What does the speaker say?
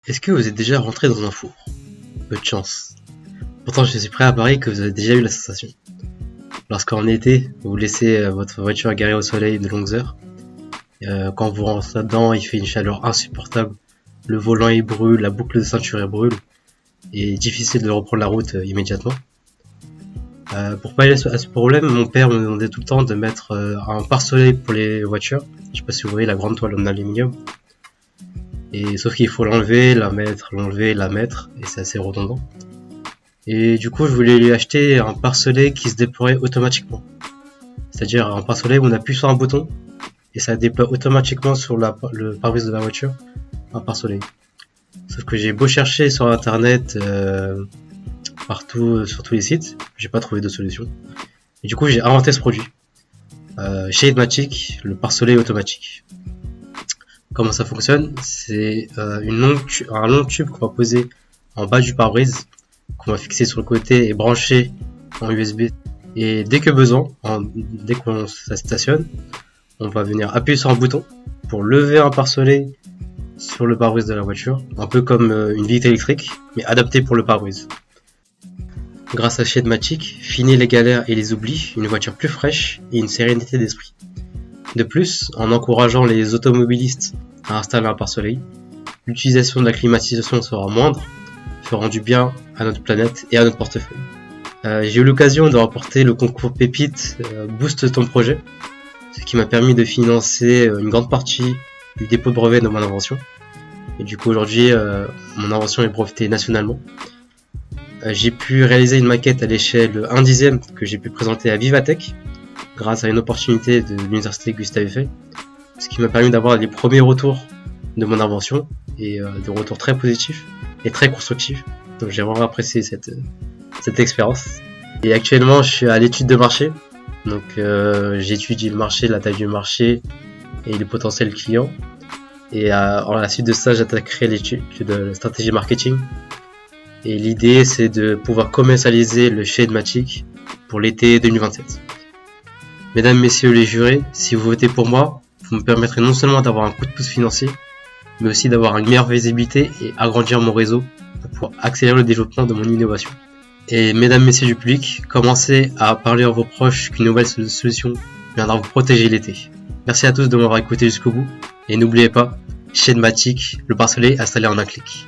Est-ce que vous êtes déjà rentré dans un four? Peu de chance. Pourtant, je suis prêt à parier que vous avez déjà eu la sensation. Lorsqu'en été, vous laissez votre voiture garée au soleil de longues heures, quand vous rentrez là-dedans, il fait une chaleur insupportable, le volant il brûle, la boucle de ceinture elle brûle, et difficile de reprendre la route immédiatement. Pour pallier à ce problème, mon père me demandait tout le temps de mettre un pare-soleil pour les voitures. Je sais pas si vous voyez la grande toile en aluminium. Et sauf qu'il faut l'enlever, l'enlever, la mettre, et c'est assez redondant. Et du coup, je voulais lui acheter un pare-soleil qui se déploie automatiquement. C'est-à-dire un pare-soleil où on appuie sur un bouton et ça déploie automatiquement sur le pare-brise de la voiture un pare-soleil. Sauf que j'ai beau chercher sur internet, partout, sur tous les sites, j'ai pas trouvé de solution. Et du coup, j'ai inventé ce produit. Shadematic, le pare-soleil automatique. Comment ça fonctionne? C'est un long tube qu'on va poser en bas du pare-brise, qu'on va fixer sur le côté et brancher en USB. Et dès que besoin, dès qu'on ça stationne, on va venir appuyer sur un bouton pour lever un pare-soleil sur le pare-brise de la voiture, un peu comme une vitre électrique, mais adaptée pour le pare-brise. Grâce à Shadematic, fini les galères et les oublis, une voiture plus fraîche et une sérénité d'esprit. De plus, en encourageant les automobilistes à installer un pare-soleil, l'utilisation de la climatisation sera moindre, feront du bien à notre planète et à notre portefeuille. J'ai eu l'occasion de remporter le concours Pépite Booste ton projet, ce qui m'a permis de financer une grande partie du dépôt de brevet de mon invention. Et du coup aujourd'hui, mon invention est brevetée nationalement. J'ai pu réaliser une maquette à l'échelle 1/10 que j'ai pu présenter à Vivatech, grâce à une opportunité de l'université Gustave Eiffel, ce qui m'a permis d'avoir les premiers retours de mon invention, et des retours très positifs et très constructifs. Donc j'ai vraiment apprécié cette expérience. Et actuellement je suis à l'étude de marché, donc j'étudie le marché, la taille du marché et les potentiels clients. Et à la suite de ça, j'attaquerai l'étude de stratégie marketing. Et l'idée c'est de pouvoir commercialiser le Shadematic pour l'été 2027. Mesdames, messieurs les jurés, si vous votez pour moi, vous me permettrez non seulement d'avoir un coup de pouce financier, mais aussi d'avoir une meilleure visibilité et agrandir mon réseau pour pouvoir accélérer le développement de mon innovation. Et mesdames, messieurs du public, commencez à parler à vos proches qu'une nouvelle solution viendra vous protéger l'été. Merci à tous de m'avoir écouté jusqu'au bout, et n'oubliez pas, Shadematic, le pare-soleil installé en un clic.